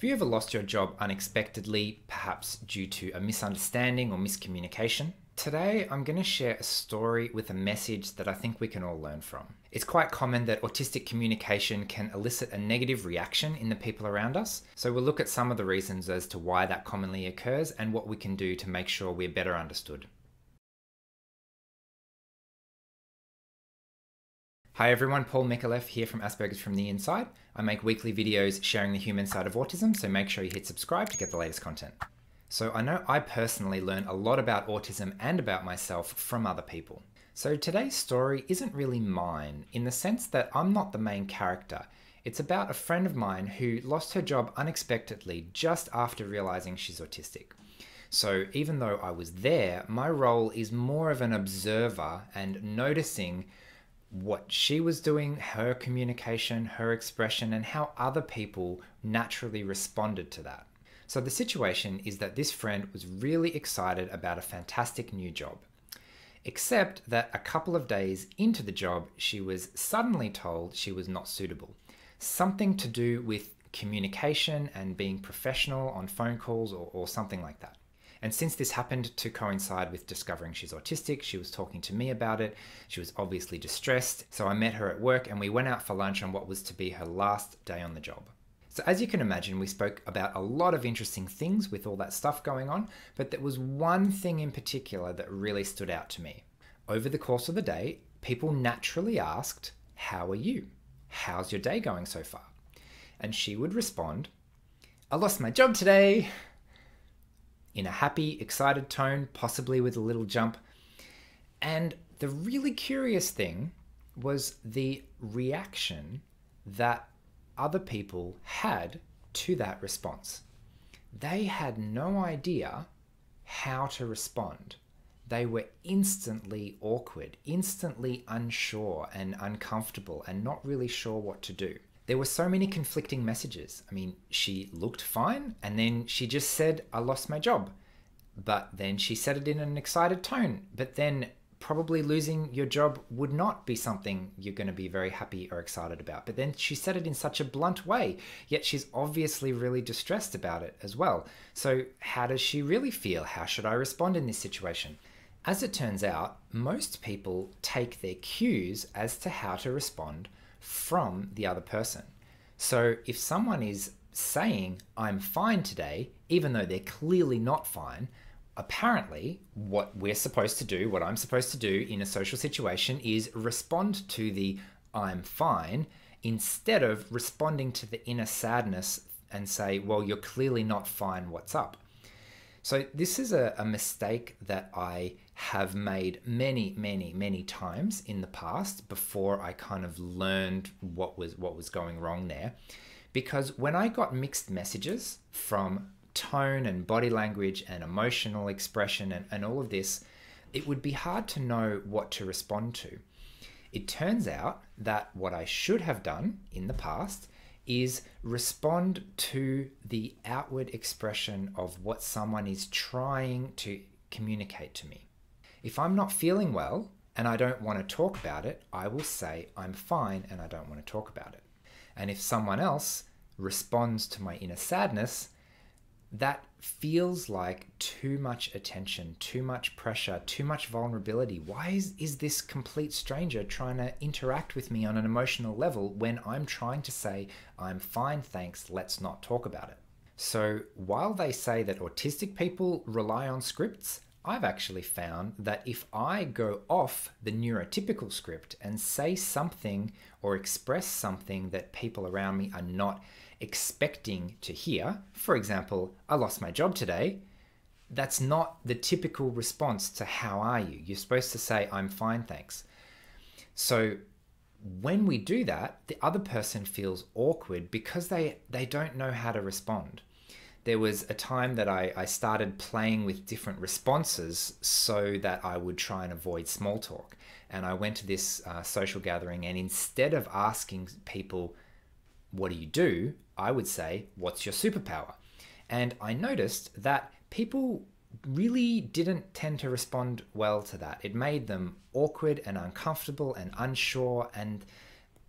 Have you ever lost your job unexpectedly, perhaps due to a misunderstanding or miscommunication? Today, I'm going to share a story with a message that I think we can all learn from. It's quite common that autistic communication can elicit a negative reaction in the people around us, so we'll look at some of the reasons as to why that commonly occurs and what we can do to make sure we're better understood. Hi everyone, Paul Micallef here from Asperger's from the Inside. I make weekly videos sharing the human side of autism, so make sure you hit subscribe to get the latest content. So I know I personally learn a lot about autism and about myself from other people. So today's story isn't really mine in the sense that I'm not the main character. It's about a friend of mine who lost her job unexpectedly just after realizing she's autistic. So even though I was there, my role is more of an observer and noticing what she was doing, her communication, her expression, and how other people naturally responded to that. So the situation is that this friend was really excited about a fantastic new job, except that a couple of days into the job, she was suddenly told she was not suitable. Something to do with communication and being professional on phone calls or something like that. And since this happened to coincide with discovering she's autistic, she was talking to me about it. She was obviously distressed. So I met her at work and we went out for lunch on what was to be her last day on the job. So as you can imagine, we spoke about a lot of interesting things with all that stuff going on, but there was one thing in particular that really stood out to me. Over the course of the day, people naturally asked, "How are you? How's your day going so far?" And she would respond, "I lost my job today," in a happy, excited tone, possibly with a little jump. And the really curious thing was the reaction that other people had to that response. They had no idea how to respond. They were instantly awkward, instantly unsure and uncomfortable and not really sure what to do. There were so many conflicting messages. I mean, she looked fine and then she just said, "I lost my job." But then she said it in an excited tone. But then probably losing your job would not be something you're going to be very happy or excited about. But then she said it in such a blunt way, yet she's obviously really distressed about it as well. So how does she really feel? How should I respond in this situation? As it turns out, most people take their cues as to how to respond from the other person. So if someone is saying, "I'm fine today," even though they're clearly not fine, apparently what we're supposed to do, what I'm supposed to do in a social situation is respond to the "I'm fine" instead of responding to the inner sadness and say, "Well, you're clearly not fine, what's up?" So this is a mistake that I have made many times in the past before I kind of learned what was going wrong there. Because when I got mixed messages from tone and body language and emotional expression and all of this, it would be hard to know what to respond to. It turns out that what I should have done in the past is respond to the outward expression of what someone is trying to communicate to me. If I'm not feeling well and I don't want to talk about it, I will say I'm fine and I don't want to talk about it. And if someone else responds to my inner sadness, that feels like too much attention, too much pressure, too much vulnerability. Why is this complete stranger trying to interact with me on an emotional level when I'm trying to say, "I'm fine, thanks, let's not talk about it"? So while they say that autistic people rely on scripts, I've actually found that if I go off the neurotypical script and say something or express something that people around me are not expecting to hear, for example, "I lost my job today," that's not the typical response to "How are you?" You're supposed to say, "I'm fine, thanks." So when we do that, the other person feels awkward because they don't know how to respond. There was a time that I started playing with different responses so that I would try and avoid small talk. And I went to this social gathering, and instead of asking people, "What do you do?" I would say, "What's your superpower?" And I noticed that people really didn't tend to respond well to that. It made them awkward and uncomfortable and unsure, and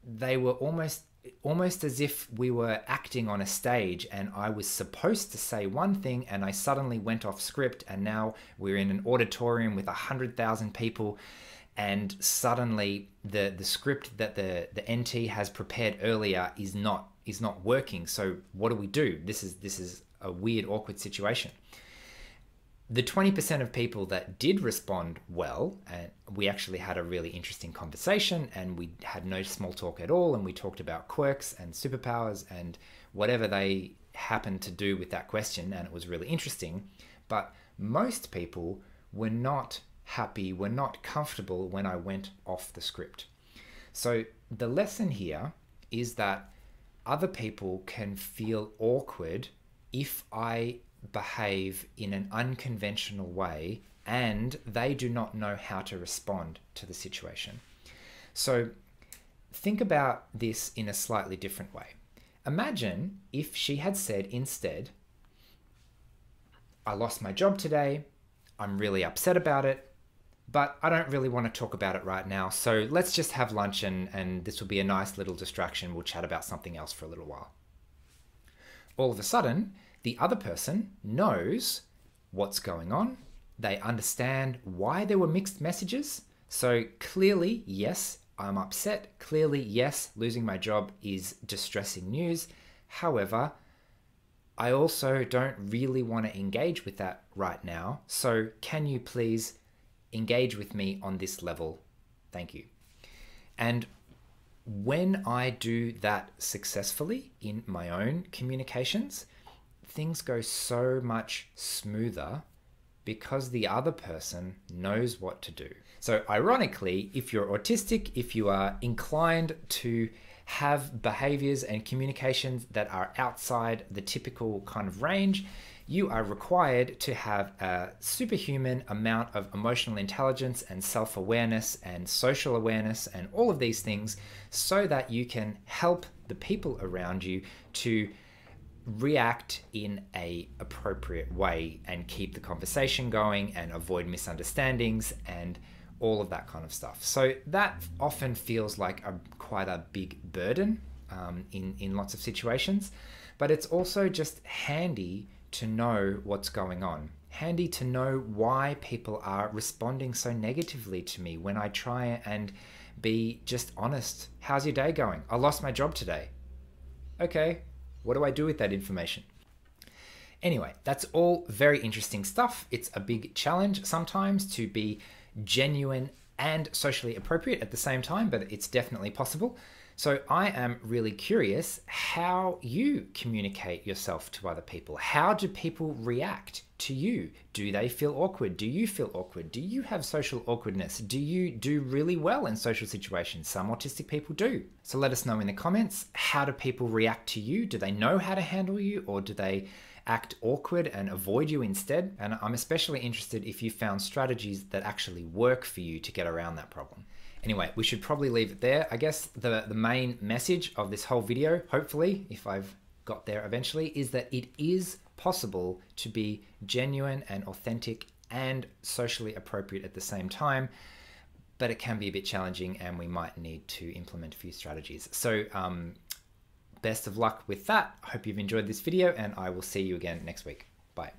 they were almost almost as if we were acting on a stage and I was supposed to say one thing and I suddenly went off script, and now we're in an auditorium with 100,000 people, and suddenly the script that the NT has prepared earlier is not working. So what do? This is a weird, awkward situation. The 20% of people that did respond well, and we actually had a really interesting conversation, and we had no small talk at all, and we talked about quirks and superpowers and whatever they happened to do with that question, and it was really interesting. But most people were not happy, were not comfortable when I went off the script. So the lesson here is that other people can feel awkward if I behave in an unconventional way and they do not know how to respond to the situation. So think about this in a slightly different way. Imagine if she had said instead, I lost my job today, I'm really upset about it, but I don't really want to talk about it right now, so let's just have lunch and this will be a nice little distraction. We'll chat about something else for a little while. All of a sudden, the other person knows what's going on. They understand why there were mixed messages. So clearly, yes, I'm upset. Clearly, yes, losing my job is distressing news. However, I also don't really want to engage with that right now. So can you please engage with me on this level? Thank you. And when I do that successfully in my own communications, things go so much smoother because the other person knows what to do. So ironically, if you're autistic, if you are inclined to have behaviors and communications that are outside the typical kind of range, you are required to have a superhuman amount of emotional intelligence and self-awareness and social awareness and all of these things so that you can help the people around you to react in a appropriate way and keep the conversation going and avoid misunderstandings and all of that kind of stuff. So that often feels like quite a big burden in lots of situations, but it's also just handy to know what's going on. Handy to know why people are responding so negatively to me when I try and be just honest. How's your day going? I lost my job today. Okay, what do I do with that information? Anyway, that's all very interesting stuff. It's a big challenge sometimes to be genuine and socially appropriate at the same time, but it's definitely possible. So I am really curious how you communicate yourself to other people. How do people react to you? Do they feel awkward? Do you feel awkward? Do you have social awkwardness? Do you do really well in social situations? Some autistic people do. So let us know in the comments, how do people react to you? Do they know how to handle you, or do they act awkward and avoid you instead? And I'm especially interested if you found strategies that actually work for you to get around that problem. Anyway, we should probably leave it there. I guess the main message of this whole video, hopefully, if I've got there eventually, is that it is possible to be genuine and authentic and socially appropriate at the same time, but it can be a bit challenging and we might need to implement a few strategies. So best of luck with that. I hope you've enjoyed this video and I will see you again next week. Bye.